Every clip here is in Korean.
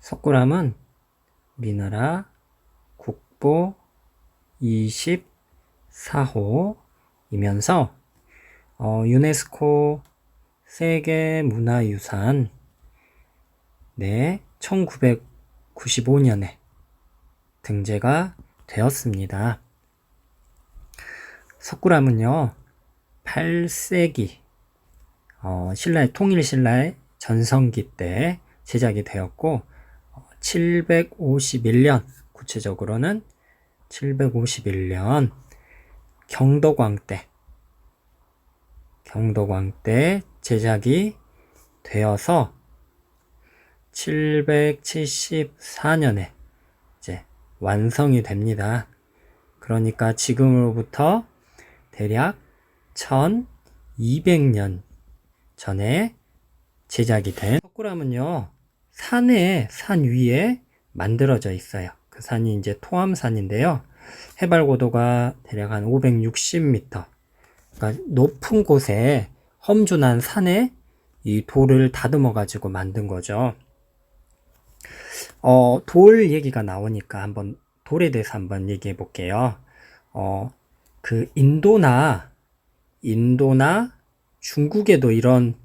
석굴암은 우리나라 국보 24호이면서 유네스코 세계문화유산 1995년에 등재가 되었습니다. 석굴암은요 8세기 통일신라의 전성기 때 제작이 되었고 751년 구체적으로는 751년 경도광 때 제작이 되어서 774년에 이제 완성이 됩니다. 그러니까 지금으로부터 대략 1200년 전에 제작이 된 석굴암은요 산 위에 만들어져 있어요. 그 산이 이제 토암산인데요. 해발 고도가 대략 한 560m. 그러니까 높은 곳에 험준한 산에 이 돌을 다듬어 가지고 만든 거죠. 돌 얘기가 나오니까 한번 돌에 대해서 한번 얘기해 볼게요. 그 인도나 중국에도 이런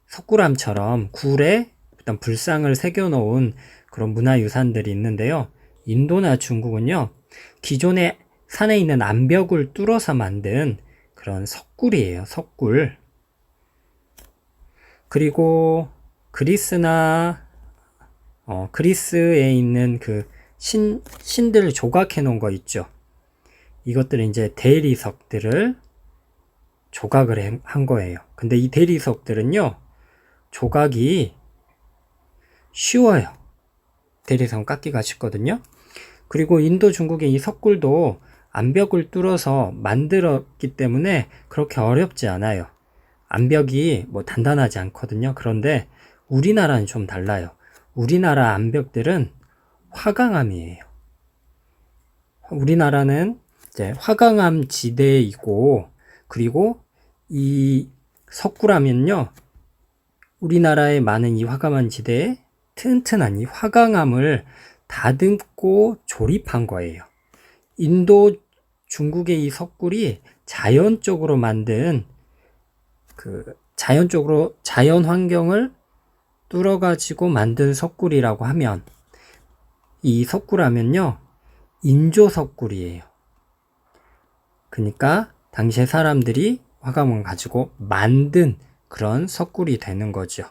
석굴암처럼 굴에 어떤 불상을 새겨 놓은 그런 문화유산들이 있는데요. 인도나 중국은요, 기존의 산에 있는 암벽을 뚫어서 만든 그런 석굴이에요. 석굴. 그리고 그리스에 있는 그 신들 조각해 놓은 거 있죠. 이것들은 이제 대리석들을 조각을 한 거예요. 근데 이 대리석들은요, 조각이 쉬워요. 대리석 깎기가 쉽거든요. 그리고 인도 중국의 이 석굴도 암벽을 뚫어서 만들었기 때문에 그렇게 어렵지 않아요. 암벽이 뭐 단단하지 않거든요. 그런데 우리나라는 좀 달라요. 우리나라 암벽들은 화강암이에요. 우리나라는 이제 화강암 지대이고, 그리고 이 석굴암은요, 우리나라에 많은 이 화강암 지대에 튼튼한 이 화강암을 다듬고 조립한 거예요. 인도 중국의 이 석굴이 자연적으로 만든 자연 환경을 뚫어 가지고 만든 석굴이라고 하면, 이 석굴하면요 인조 석굴이에요. 그러니까 당시에 사람들이 화강암을 가지고 만든 그런 석굴이 되는 거죠.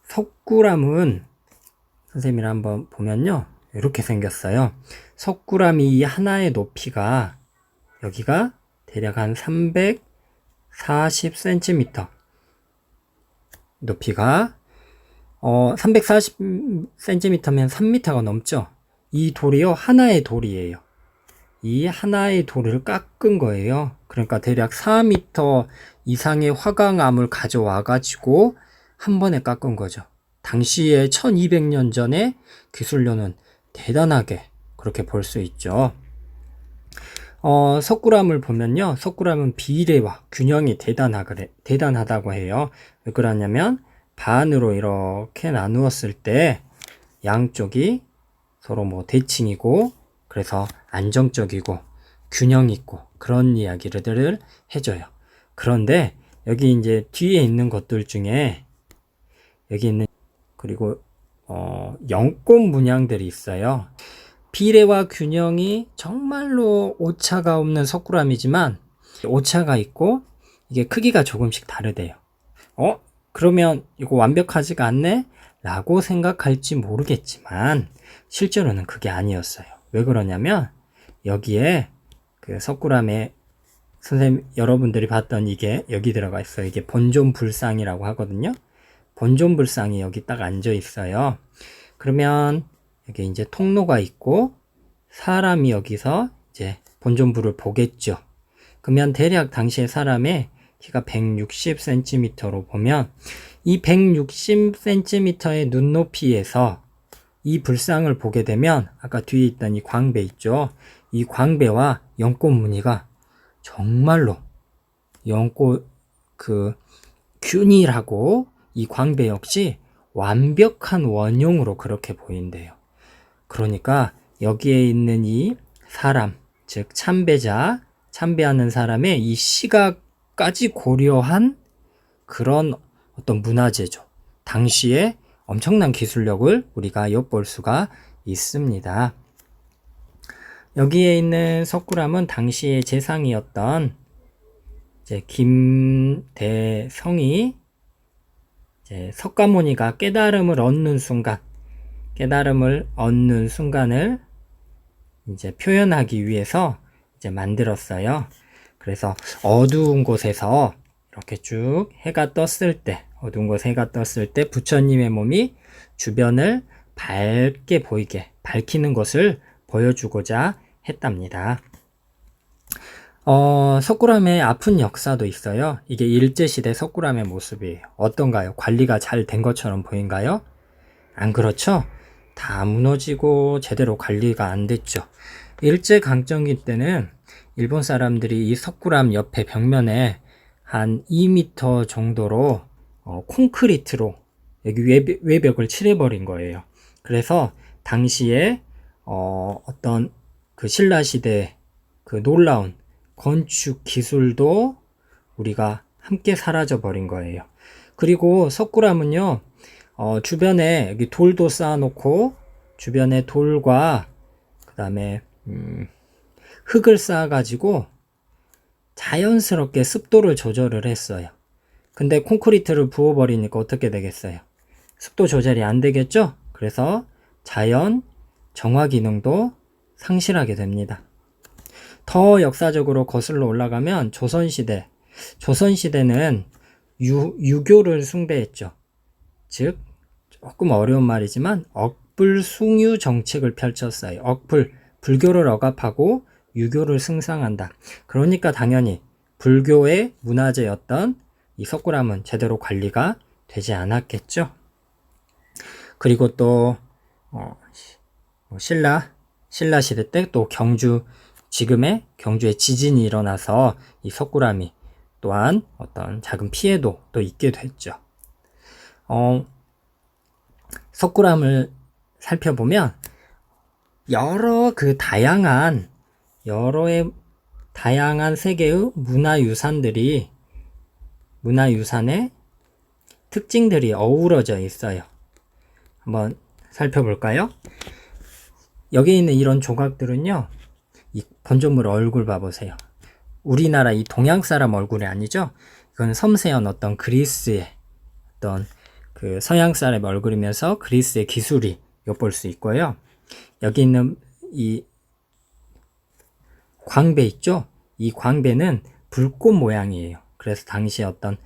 석굴암은 선생님이랑 한번 보면요 이렇게 생겼어요. 석굴암이 하나의 높이가 여기가 대략 한 340cm 높이가 340cm면 3m가 넘죠. 이 돌이요 하나의 돌이에요. 이 하나의 돌을 깎은 거예요. 그러니까 대략 4m 이상의 화강암을 가져와 가지고 한 번에 깎은 거죠. 당시에 1200년 전의 기술료는 대단하게 그렇게 볼 수 있죠. 석굴암을 보면요. 석굴암은 비례와 균형이 대단하다고 해요. 왜 그러냐면 반으로 이렇게 나누었을 때 양쪽이 서로 뭐 대칭이고 그래서 안정적이고 균형 있고 그런 이야기를 해줘요. 그런데 여기 이제 뒤에 있는 것들 중에 여기 있는 그리고 연꽃 문양들이 있어요. 비례와 균형이 정말로 오차가 없는 석굴암이지만 오차가 있고 이게 크기가 조금씩 다르대요. 그러면 이거 완벽하지가 않네? 라고 생각할지 모르겠지만 실제로는 그게 아니었어요. 왜 그러냐면 여기에 그 석굴암에 선생님 여러분들이 봤던 이게 여기 들어가 있어요. 이게 본존불상이라고 하거든요. 본존불상이 여기 딱 앉아 있어요. 그러면 여기 이제 통로가 있고 사람이 여기서 이제 본존불을 보겠죠. 그러면 대략 당시의 사람의 키가 160cm로 보면 이 160cm의 눈높이에서 이 불상을 보게 되면 아까 뒤에 있던 이 광배 있죠. 이 광배와 연꽃 무늬가 정말로 연꽃 균일하고 이 광배 역시 완벽한 원형으로 그렇게 보인대요. 그러니까 여기에 있는 이 사람, 즉 참배자, 참배하는 사람의 이 시각까지 고려한 그런 어떤 문화재죠. 당시에 엄청난 기술력을 우리가 엿볼 수가 있습니다. 여기에 있는 석굴암은 당시의 재상이었던 이제 김대성이 이제 석가모니가 깨달음을 얻는 순간을 이제 표현하기 위해서 이제 만들었어요. 그래서 어두운 곳에서 이렇게 쭉 어두운 곳에 해가 떴을 때 부처님의 몸이 주변을 밝게 보이게 밝히는 것을 보여주고자 했답니다. 석굴암의 아픈 역사도 있어요. 이게 일제시대 석굴암의 모습이에요. 어떤가요? 관리가 잘 된 것처럼 보인가요? 안 그렇죠? 다 무너지고 제대로 관리가 안 됐죠. 일제강점기 때는 일본 사람들이 이 석굴암 옆에 벽면에 한 2m 정도로 콘크리트로 여기 외벽을 칠해버린 거예요. 그래서 당시에 어떤 그 신라시대 그 놀라운 건축 기술도 우리가 함께 사라져 버린 거예요. 그리고 석굴암은요, 주변에 여기 돌도 쌓아놓고 주변에 돌과 그 다음에 흙을 쌓아가지고 자연스럽게 습도를 조절을 했어요. 근데 콘크리트를 부어버리니까 어떻게 되겠어요? 습도 조절이 안 되겠죠? 그래서 자연 정화 기능도 상실하게 됩니다. 더 역사적으로 거슬러 올라가면 조선시대는 유교를 숭배했죠. 즉 조금 어려운 말이지만 억불숭유 정책을 펼쳤어요. 불교를 억압하고 유교를 승상한다. 그러니까 당연히 불교의 문화재였던 이 석굴암은 제대로 관리가 되지 않았겠죠. 그리고 또 신라시대 때 또 지금의 경주에 지진이 일어나서 이 석굴암이 또한 어떤 작은 피해도 또 있게 됐죠. 석굴암을 살펴보면 여러의 다양한 세계의 문화유산의 특징들이 어우러져 있어요. 한번 살펴볼까요? 여기 있는 이런 조각들은요, 이 건조물 얼굴 봐보세요. 우리나라 이 동양 사람 얼굴이 아니죠? 이건 섬세한 어떤 그리스의 어떤 그 서양 사람 얼굴이면서 그리스의 기술이 엿볼 수 있고요. 여기 있는 이 광배 있죠? 이 광배는 불꽃 모양이에요. 그래서 당시 어떤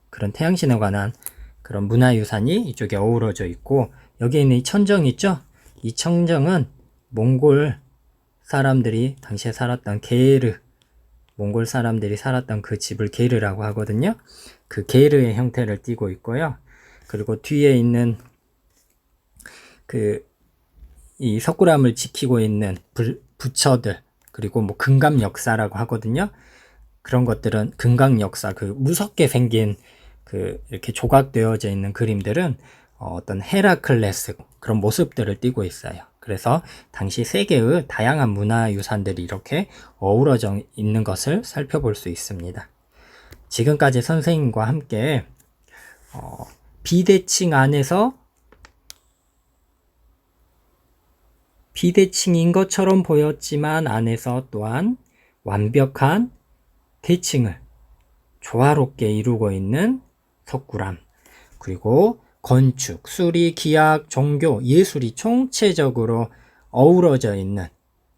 그런 태양신에 관한 그런 문화유산이 이쪽에 어우러져 있고, 여기 있는 이 천정 있죠? 이 천정은 몽골 사람들이 당시에 살았던 몽골 사람들이 살았던 그 집을 게르라고 하거든요. 그 게르의 형태를 띠고 있고요. 그리고 뒤에 있는 이 석굴암을 지키고 있는 부처들, 그리고 뭐 금강역사라고 하거든요. 그런 것들은 금강역사, 그 무섭게 생긴 이렇게 조각되어져 있는 그림들은 어떤 헤라클레스 그런 모습들을 띠고 있어요. 그래서 당시 세계의 다양한 문화유산들이 이렇게 어우러져 있는 것을 살펴볼 수 있습니다. 지금까지 선생님과 함께 비대칭 안에서 비대칭인 것처럼 보였지만 안에서 또한 완벽한 대칭을 조화롭게 이루고 있는 석굴암, 그리고 건축, 수리, 기악, 종교, 예술이 총체적으로 어우러져 있는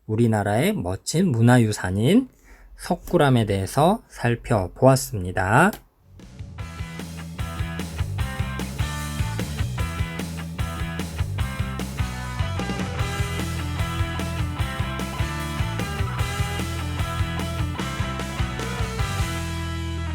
우리나라의 멋진 문화유산인 석굴암에 대해서 살펴보았습니다.